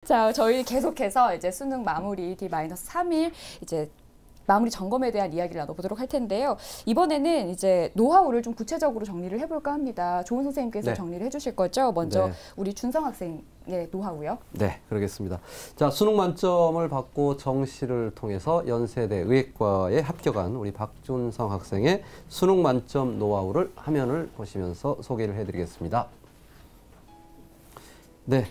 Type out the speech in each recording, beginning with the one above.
자, 저희 계속해서 이제 수능 마무리 D-3일 이제 마무리 점검에 대한 이야기를 나눠보도록 할 텐데요. 이번에는 이제 노하우를 좀 구체적으로 정리를 해볼까 합니다. 조은 선생님께서 네. 정리를 해주실 거죠. 먼저 네. 우리 준성 학생의 노하우요. 네, 그러겠습니다. 자, 수능 만점을 받고 정시를 통해서 연세대 의예과에 합격한 우리 박준성 학생의 수능 만점 노하우를 화면을 보시면서 소개를 해드리겠습니다. 네.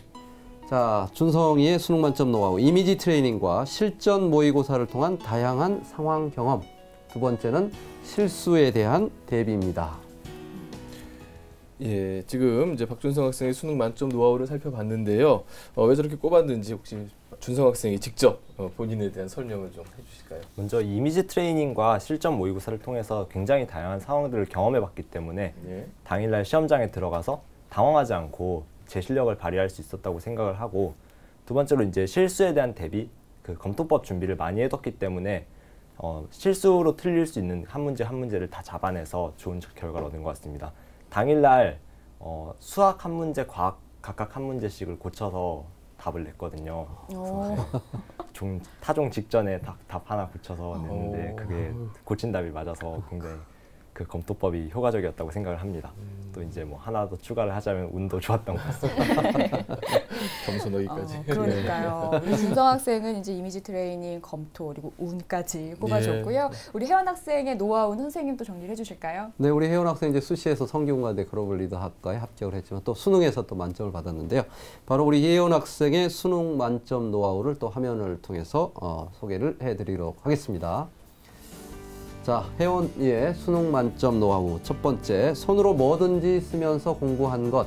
자, 준성이의 수능 만점 노하우, 이미지 트레이닝과 실전 모의고사를 통한 다양한 상황 경험. 두 번째는 실수에 대한 대비입니다. 예, 지금 이제 박준성 학생의 수능 만점 노하우를 살펴봤는데요. 왜 저렇게 꼽았는지 혹시 준성 학생이 직접 본인에 대한 설명을 좀 해주실까요? 먼저 이미지 트레이닝과 실전 모의고사를 통해서 굉장히 다양한 상황들을 경험해봤기 때문에 예. 당일날 시험장에 들어가서 당황하지 않고 제 실력을 발휘할 수 있었다고 생각을 하고, 두 번째로 이제 실수에 대한 대비, 그 검토법 준비를 많이 해뒀기 때문에 실수로 틀릴 수 있는 한 문제 한 문제를 다 잡아내서 좋은 결과를 얻은 것 같습니다. 당일날 수학 한 문제, 과학 각각 한 문제씩을 고쳐서 답을 냈거든요. 타종 직전에 답 하나 고쳐서 냈는데 그게 고친 답이 맞아서 굉장히 그 검토법이 효과적이었다고 생각을 합니다. 또 이제 뭐 하나 더 추가를 하자면 운도 좋았던 것 같습니다. 겸손하기까지. 그러니까요. 우리 준성 학생은 이제 이미지 트레이닝, 검토, 그리고 운까지 꼽아줬고요. 예. 우리 혜원 학생의 노하우는 선생님도 정리를 해주실까요? 네, 우리 혜원 학생 이제 수시에서 성균관대 글로벌 리더 학과에 합격을 했지만 또 수능에서 또 만점을 받았는데요. 바로 우리 혜원 학생의 수능 만점 노하우를 또 화면을 통해서 소개를 해드리도록 하겠습니다. 자, 혜원이의 수능 만점 노하우. 첫 번째, 손으로 뭐든지 쓰면서 공부한 것.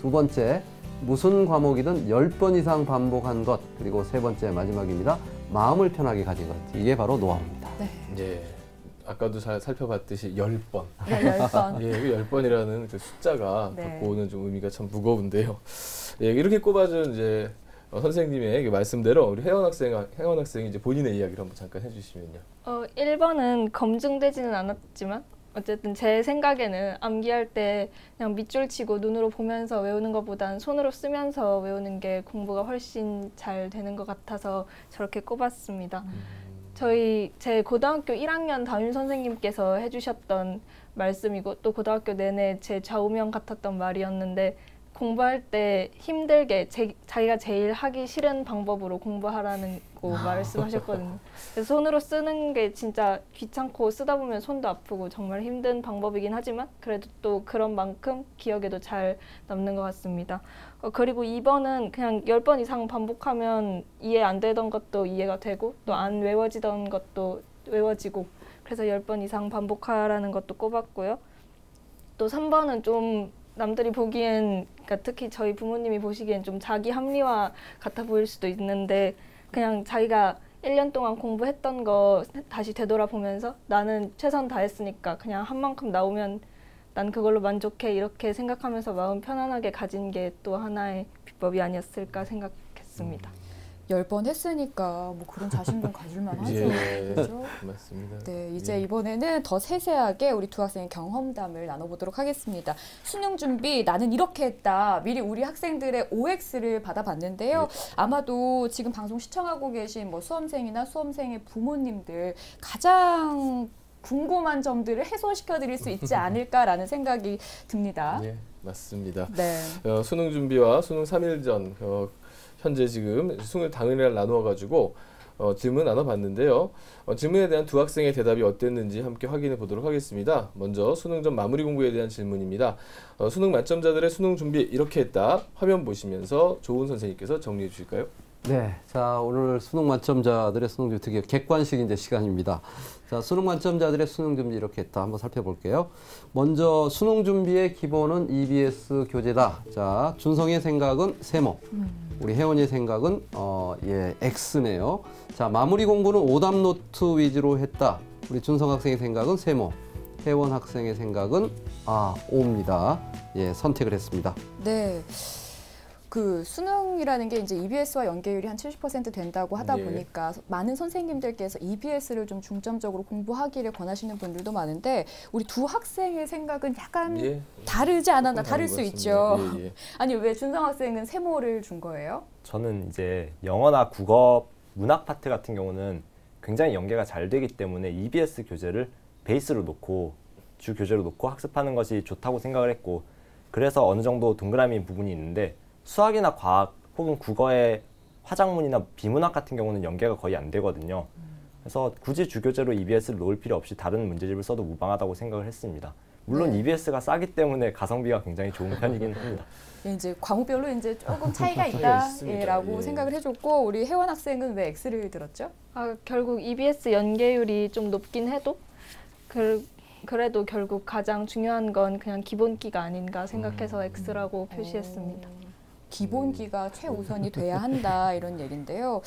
두 번째, 무슨 과목이든 10번 이상 반복한 것. 그리고 세 번째, 마지막입니다. 마음을 편하게 가진 것. 이게 바로 노하우입니다. 네. 예. 아까도 잘 살펴봤듯이 10번. 네, 10번. 예, 그 10번이라는 그 숫자가 네. 갖고 오는 좀 의미가 참 무거운데요. 예, 이렇게 꼽아준 이제 선생님의 말씀대로 우리 혜원 학생이 이제 본인의 이야기를 한번 잠깐 해주시면요. 1번은 검증되지는 않았지만 어쨌든 제 생각에는 암기할 때 그냥 밑줄 치고 눈으로 보면서 외우는 것보단 손으로 쓰면서 외우는 게 공부가 훨씬 잘 되는 것 같아서 저렇게 꼽았습니다. 제 고등학교 1학년 담임 선생님께서 해주셨던 말씀이고 또 고등학교 내내 제 좌우명 같았던 말이었는데, 공부할 때 힘들게 자기가 제일 하기 싫은 방법으로 공부하라는 거 말씀하셨거든요. 그래서 손으로 쓰는 게 진짜 귀찮고 쓰다 보면 손도 아프고 정말 힘든 방법이긴 하지만 그래도 또 그런 만큼 기억에도 잘 남는 것 같습니다. 그리고 2번은 그냥 10번 이상 반복하면 이해 안 되던 것도 이해가 되고 또 안 외워지던 것도 외워지고, 그래서 10번 이상 반복하라는 것도 꼽았고요. 또 3번은 좀 남들이 보기엔, 그러니까 특히 저희 부모님이 보시기엔 좀 자기 합리화 같아 보일 수도 있는데, 그냥 자기가 1년 동안 공부했던 거 다시 되돌아보면서 나는 최선 다했으니까 그냥 한 만큼 나오면 난 그걸로 만족해, 이렇게 생각하면서 마음 편안하게 가진 게 또 하나의 비법이 아니었을까 생각했습니다. 10번 했으니까 뭐 그런 자신감 가질만 하죠. 예, 그렇죠? 맞습니다. 네, 이제 예. 이번에는 더 세세하게 우리 두 학생의 경험담을 나눠보도록 하겠습니다. 수능 준비 나는 이렇게 했다. 미리 우리 학생들의 OX를 받아봤는데요. 아마도 지금 방송 시청하고 계신 뭐 수험생이나 수험생의 부모님들 가장 궁금한 점들을 해소시켜 드릴 수 있지 않을까라는 생각이 듭니다. 예, 맞습니다. 네. 수능 준비와 수능 3일 전 현재 지금 수능 당일날 나누어가지고 질문 나눠봤는데요. 질문에 대한 두 학생의 대답이 어땠는지 함께 확인해 보도록 하겠습니다. 먼저 수능 전 마무리 공부에 대한 질문입니다. 수능 만점자들의 수능 준비 이렇게 했다. 화면 보시면서 조은 선생님께서 정리해 주실까요? 네, 자, 오늘 수능 만점자들의 수능 준비 드디어 객관식 이제 시간입니다. 자, 수능 만점자들의 수능 준비 이렇게 했다. 한번 살펴볼게요. 먼저 수능 준비의 기본은 EBS 교재다. 자, 준성의 생각은 세모. 우리 혜원이의 생각은 X네요. 자, 마무리 공부는 오답 노트 위주로 했다. 우리 준성 학생의 생각은 세모. 혜원 학생의 생각은 O입니다. 예, 선택을 했습니다. 네. 그 수능 수능이라는 게 이제 EBS와 연계율이 한 70% 된다고 하다 예. 보니까 많은 선생님들께서 EBS를 좀 중점적으로 공부하기를 권하시는 분들도 많은데 우리 두 학생의 생각은 약간 예. 다르지 않았나, 조금 다를 다른 수 것 있죠. 같습니다. 예, 예. 아니 왜 준성 학생은 세모를 준 거예요? 저는 이제 영어나 국어, 문학 파트 같은 경우는 굉장히 연계가 잘 되기 때문에 EBS 교재를 베이스로 놓고 주 교재로 놓고 학습하는 것이 좋다고 생각을 했고, 그래서 어느 정도 동그라미 부분이 있는데 수학이나 과학 혹은 국어의 화작문이나 비문학 같은 경우는 연계가 거의 안 되거든요. 그래서 굳이 주교재로 EBS를 놓을 필요 없이 다른 문제집을 써도 무방하다고 생각을 했습니다. 물론 네. EBS가 싸기 때문에 가성비가 굉장히 좋은 편이긴 합니다. 예, 이제 과목별로 이제 조금 차이가 차이가 있습니다. 있다라고 예. 생각을 해줬고 우리 혜원 학생은 왜 X를 들었죠? 결국 EBS 연계율이 좀 높긴 해도 그래도 결국 가장 중요한 건 그냥 기본기가 아닌가 생각해서 X라고 표시했습니다. 기본기가 최우선이 돼야 한다 이런 얘긴데요.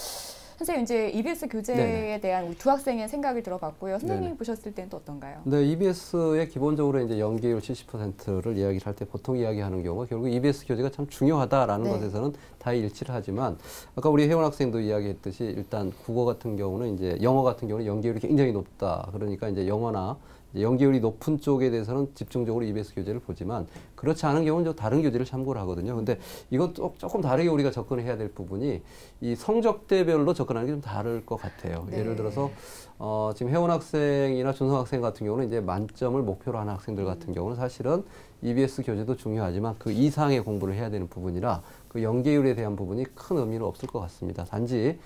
선생님 이제 EBS 교재에 네네. 대한 우리 두 학생의 생각을 들어봤고요. 선생님이 네네. 보셨을 때는 또 어떤가요? 네, EBS의 기본적으로 이제 연계율 70%를 이야기를 할 때 보통 이야기하는 경우가 결국 EBS 교재가 참 중요하다라는 네. 것에서는 다 일치를 하지만 아까 우리 혜원 학생도 이야기했듯이 일단 국어 같은 경우는 이제 영어 같은 경우는 연계율이 굉장히 높다. 그러니까 이제 영어나 연계율이 높은 쪽에 대해서는 집중적으로 EBS 교재를 보지만 그렇지 않은 경우는 좀 다른 교재를 참고를 하거든요. 근데 이건 조금 다르게 우리가 접근해야 될 부분이 이 성적대별로 접근하는 게 좀 다를 것 같아요. 네. 예를 들어서 지금 혜원 학생이나 준성 학생 같은 경우는 이제 만점을 목표로 하는 학생들 같은 경우는 사실은 EBS 교재도 중요하지만 그 이상의 공부를 해야 되는 부분이라 그 연계율에 대한 부분이 큰 의미는 없을 것 같습니다. 단지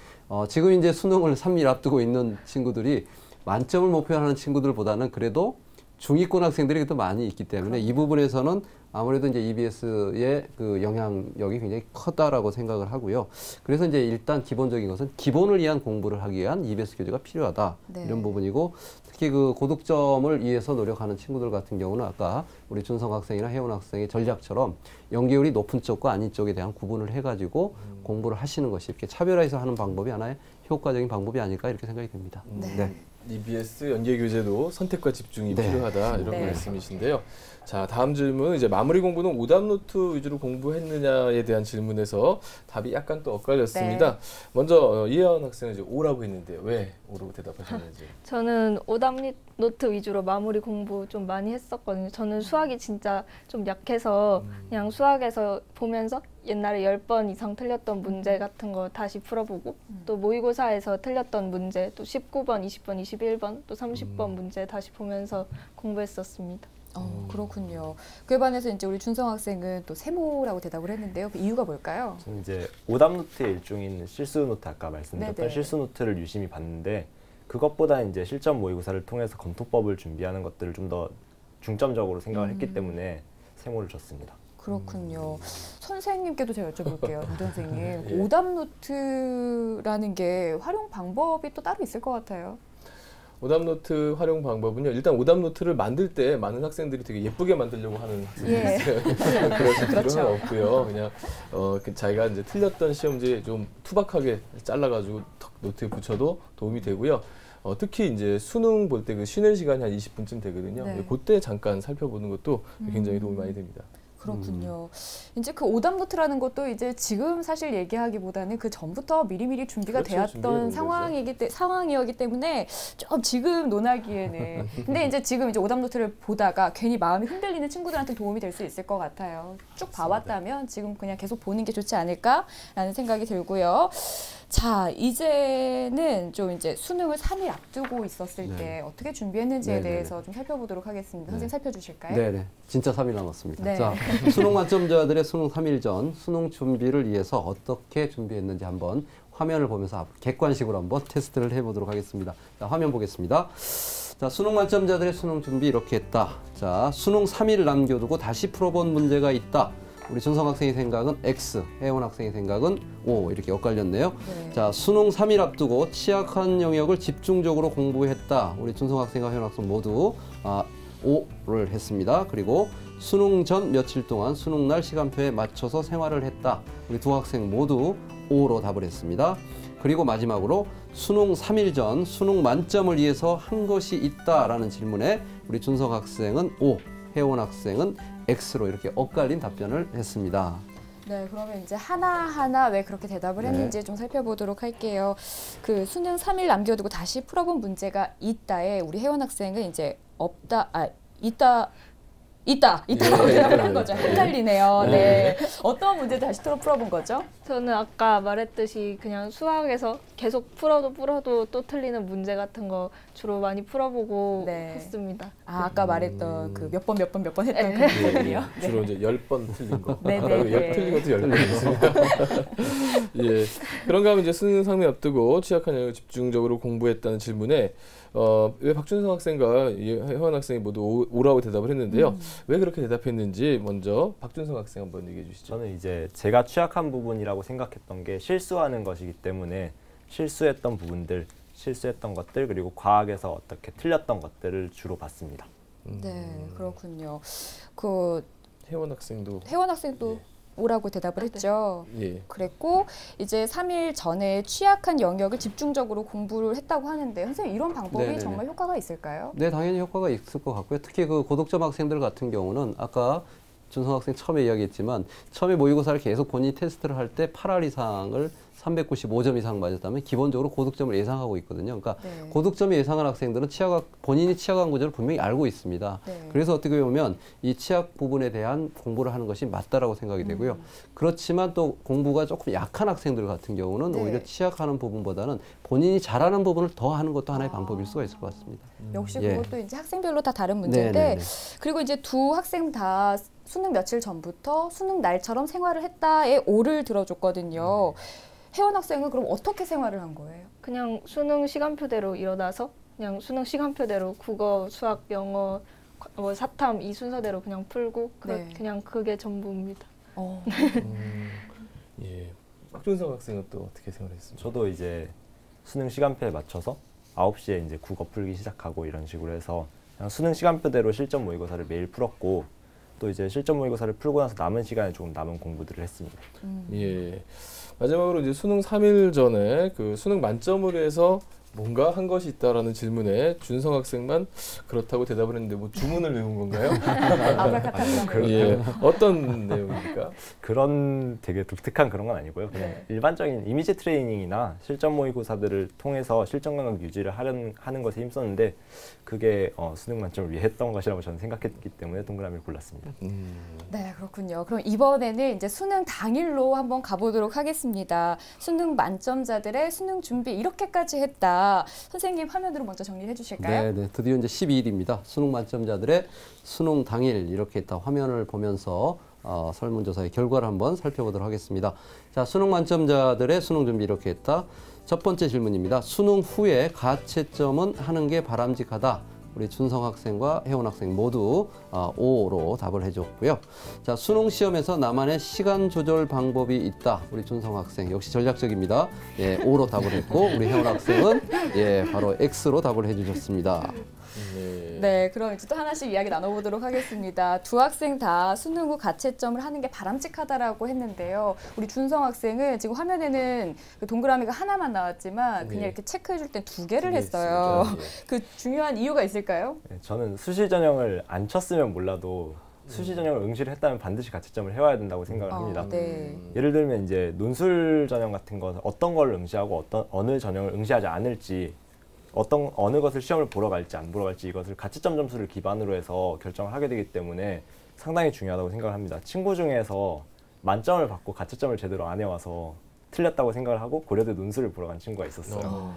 지금 이제 수능을 3일 앞두고 있는 친구들이 만점을 목표로 하는 친구들보다는 그래도 중위권 학생들이 또 많이 있기 때문에 이 부분에서는 아무래도 이제 EBS의 그 영향력이 굉장히 크다라고 생각을 하고요. 그래서 이제 일단 기본적인 것은 기본을 위한 공부를 하기 위한 EBS 교재가 필요하다. 네. 이런 부분이고 특히 그 고득점을 위해서 노력하는 친구들 같은 경우는 아까 우리 준성 학생이나 혜원 학생의 전략처럼 연계율이 높은 쪽과 아닌 쪽에 대한 구분을 해가지고 공부를 하시는 것이 이렇게 차별화해서 하는 방법이 하나의 효과적인 방법이 아닐까 이렇게 생각이 됩니다. 네. EBS 연계 교재도 선택과 집중이 네. 필요하다 이런 네. 말씀이신데요. 자, 다음 질문 이제 마무리 공부는 오답 노트 위주로 공부했느냐에 대한 질문에서 답이 약간 또 엇갈렸습니다. 네. 먼저 이혜원 학생은 이제 O라고 했는데요. 왜 O라고 대답하셨는지. 저는 오답 노트 위주로 마무리 공부 좀 많이 했었거든요. 저는 수학이 진짜 좀 약해서 그냥 수학에서 보면서 옛날에 10번 이상 틀렸던 문제 같은 거 다시 풀어보고 또 모의고사에서 틀렸던 문제 또 19번, 20번, 21번 또 30번 문제 다시 보면서 공부했었습니다. 그렇군요. 그에 반해서 이제 우리 준성 학생은 또 세모라고 대답을 했는데요. 그 이유가 뭘까요? 저는 이제 오답 노트의 일종인 실수 노트 아까 말씀드렸던 네네. 실수 노트를 유심히 봤는데 그것보다 이제 실전 모의고사를 통해서 검토법을 준비하는 것들을 좀 더 중점적으로 생각을 했기 때문에 세모를 줬습니다. 그렇군요. 선생님께도 제가 여쭤볼게요. 문 선생님. 예. 오답 노트라는 게 활용 방법이 또 따로 있을 것 같아요. 오답 노트 활용 방법은요. 일단 오답 노트를 만들 때 많은 학생들이 되게 예쁘게 만들려고 하는 학생들이 예. 있어요. 그러실 필요는 그렇죠. 없고요. 그냥 자기가 이제 틀렸던 시험지에 좀 투박하게 잘라가지고 턱 노트에 붙여도 도움이 되고요. 특히 이제 수능 볼 때 그 쉬는 시간이 한 20분쯤 되거든요. 네. 그때 잠깐 살펴보는 것도 굉장히 도움이 많이 됩니다. 그렇군요. 이제 그 오답 노트라는 것도 이제 지금 사실 얘기하기보다는 그 전부터 미리미리 준비가 그렇죠, 되었던 준비해놓은 상황이었기 때문에 좀 지금 논하기에는. 근데 이제 지금 이제 오답 노트를 보다가 괜히 마음이 흔들리는 친구들한테 도움이 될 수 있을 것 같아요. 쭉 봐왔다면 지금 그냥 계속 보는 게 좋지 않을까라는 생각이 들고요. 자, 이제는 좀 이제 수능을 3일 앞두고 있었을 네. 때 어떻게 준비했는지에 네네네. 대해서 좀 살펴보도록 하겠습니다. 선생님 살펴주실까요? 네네. 진짜 3일 남았습니다. 네. 자, 수능 만점자들의 수능 3일 전 수능 준비를 위해서 어떻게 준비했는지 한번 화면을 보면서 객관식으로 한번 테스트를 해보도록 하겠습니다. 자, 화면 보겠습니다. 자, 수능 만점자들의 수능 준비 이렇게 했다. 자, 수능 3일 남겨두고 다시 풀어본 문제가 있다. 우리 준성 학생의 생각은 X, 혜원 학생의 생각은 O 이렇게 엇갈렸네요. 네. 자, 수능 3일 앞두고 취약한 영역을 집중적으로 공부했다. 우리 준성 학생과 혜원 학생 모두 O를 했습니다. 그리고 수능 전 며칠 동안 수능 날 시간표에 맞춰서 생활을 했다. 우리 두 학생 모두 O로 답을 했습니다. 그리고 마지막으로 수능 3일 전 수능 만점을 위해서 한 것이 있다라는 질문에 우리 준성 학생은 O, 혜원 학생은 X로 이렇게 엇갈린 답변을 했습니다. 네, 그러면 이제 하나하나 왜 그렇게 대답을 네. 했는지 좀 살펴보도록 할게요. 그 수능 3일 남겨두고 다시 풀어본 문제가 있다에 우리 혜원 학생은 이제 없다, 있다라고 대답을 한 거죠. 헷갈리네요. 네. 어떤 문제 다시 풀어본 거죠? 저는 아까 말했듯이 그냥 수학에서 계속 풀어도 또 틀리는 문제 같은 거 주로 많이 풀어보고 네. 했습니다. 아까 말했던 그 몇 번 했던 그 예, 문제들이요. 주로 이제 10번 틀린 거. 네, 네, 그리고 네. 틀린 것도 10번 있습니다. 예. 그런가 하면 이제 수능 3일 앞두고 취약한 영역을 집중적으로 공부했다는 질문에 왜 박준성 학생과 혜원 학생이 모두 오라고 대답을 했는데요. 왜 그렇게 대답했는지 먼저 박준성 학생 한번 얘기해 주시죠. 저는 이제 제가 취약한 부분이라고 생각했던 게 실수하는 것이기 때문에 실수했던 부분들, 실수했던 것들 그리고 과학에서 어떻게 틀렸던 것들을 주로 봤습니다. 네, 그렇군요. 그 혜원 학생도 혜원 학생도 오라고 대답을 했죠. 예. 그랬고 이제 3일 전에 취약한 영역을 집중적으로 공부를 했다고 하는데 선생님 이런 방법이 네네네. 정말 효과가 있을까요? 네, 당연히 효과가 있을 것 같고요. 특히 그 고득점 학생들 같은 경우는 아까 준성 학생 처음에 이야기했지만 처음에 모의고사를 계속 본인이 테스트를 할 때 8할 이상을 395점 이상 맞았다면 기본적으로 고득점을 예상하고 있거든요. 그러니까 네. 고득점을 예상한 학생들은 본인이 취약한 구조를 분명히 알고 있습니다. 네. 그래서 어떻게 보면 이 취약 부분에 대한 공부를 하는 것이 맞다라고 생각이 되고요. 그렇지만 또 공부가 조금 약한 학생들 같은 경우는 네. 오히려 취약하는 부분보다는 본인이 잘하는 부분을 더 하는 것도 하나의 방법일 수가 있을 것 같습니다. 역시 예. 그것도 이제 학생별로 다 다른 문제인데 네네네. 그리고 이제 두 학생 다 수능 며칠 전부터 수능 날처럼 생활을 했다에 오를 들어줬거든요. 혜원 학생은 그럼 어떻게 생활을 한 거예요? 그냥 수능 시간표대로 일어나서 그냥 수능 시간표대로 국어, 수학, 영어, 뭐 사탐 이 순서대로 그냥 풀고 네. 그냥 그게 전부입니다. 예. 박준성 학생은 또 어떻게 생활했습니까? 저도 이제 수능 시간표에 맞춰서 9시에 이제 국어 풀기 시작하고 이런 식으로 해서 그냥 수능 시간표대로 실전 모의고사를 매일 풀었고 또 이제 실전 모의고사를 풀고 나서 남은 시간에 조금 남은 공부들을 했습니다. 예. 마지막으로 이제 수능 3일 전에 그 수능 만점을 해서 뭔가 한 것이 있다라는 질문에 준성 학생만 그렇다고 대답을 했는데 뭐 주문을 외운 건가요? 아브라카타브라. 예. 어떤 내용입니까? 그런 되게 독특한 그런 건 아니고요. 그냥 네. 일반적인 이미지 트레이닝이나 실전 모의고사들을 통해서 실전 감각 유지를 하는 것에 힘썼는데 그게 수능 만점을 위해 했던 것이라고 저는 생각했기 때문에 동그라미를 골랐습니다. 네, 그렇군요. 그럼 이번에는 이제 수능 당일로 한번 가보도록 하겠습니다. 수능 만점자들의 수능 준비 이렇게까지 했다. 선생님 화면으로 먼저 정리해 주실까요? 네, 드디어 이제 12일입니다. 수능 만점자들의 수능 당일 이렇게 딱 화면을 보면서 설문조사의 결과를 한번 살펴보도록 하겠습니다. 자, 수능 만점자들의 수능 준비 이렇게 했다. 첫 번째 질문입니다. 수능 후에 가채점은 하는 게 바람직하다. 우리 준성 학생과 혜원 학생 모두 O로 답을 해줬고요. 자, 수능 시험에서 나만의 시간 조절 방법이 있다. 우리 준성 학생 역시 전략적입니다. 예, O로 답을 했고 우리 혜원 학생은 예, 바로 X로 답을 해주셨습니다. 네, 그럼 이제 또 하나씩 이야기 나눠보도록 하겠습니다. 두 학생 다 수능 후 가채점을 하는 게 바람직하다라고 했는데요. 우리 준성 학생은 지금 화면에는 그 동그라미가 하나만 나왔지만 그냥 네. 이렇게 체크해줄 땐 두 개를 했어요. 그 중요한 이유가 있을까요? 네, 저는 수시 전형을 안 쳤으면 몰라도 수시 전형을 응시를 했다면 반드시 가채점을 해와야 된다고 생각을 합니다. 네. 예를 들면 이제 논술 전형 같은 건 어떤 걸 응시하고 어느 전형을 응시하지 않을지 어느 것을 시험을 보러 갈지 안 보러 갈지 이것을 가채점 점수를 기반으로 해서 결정을 하게 되기 때문에 상당히 중요하다고 생각을 합니다. 친구 중에서 만점을 받고 가채점을 제대로 안 해와서 틀렸다고 생각을 하고 고려대 논술을 보러 간 친구가 있었어요.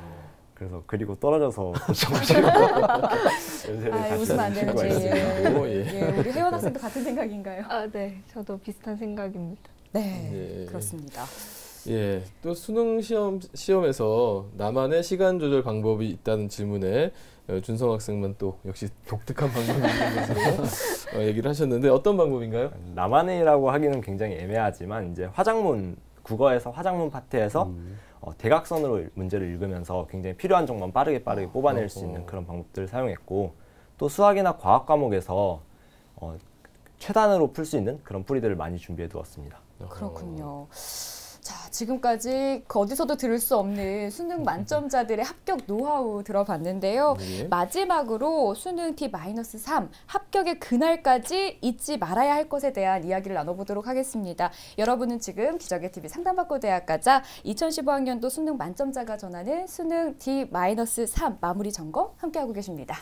그래서 그리고 떨어져서 연세를 다시 웃으면 안 하는 되는지. 친구가 있어요. 예, 우리 혜원 학생도 같은 생각인가요? 아, 네, 저도 비슷한 생각입니다. 네, 예. 그렇습니다. 예, 또 수능 시험에서 나만의 시간 조절 방법이 있다는 질문에 준성 학생만 또 역시 독특한 방법이 있는 것으로 얘기를 하셨는데 어떤 방법인가요? 나만이라고 하기는 굉장히 애매하지만 이제 국어에서 화작문 파트에서 대각선으로 문제를 읽으면서 굉장히 필요한 정보만 빠르게 뽑아낼 수 있는 그런 방법들을 사용했고 또 수학이나 과학 과목에서 최단으로 풀 수 있는 그런 풀이들을 많이 준비해 두었습니다. 그렇군요. 자, 지금까지 그 어디서도 들을 수 없는 수능 만점자들의 합격 노하우 들어봤는데요. 네. 마지막으로 수능 D-3 합격의 그날까지 잊지 말아야 할 것에 대한 이야기를 나눠보도록 하겠습니다. 여러분은 지금 기적의 TV 상담받고 대학 가자 2015학년도 수능 만점자가 전하는 수능 D-3 마무리 점검 함께하고 계십니다.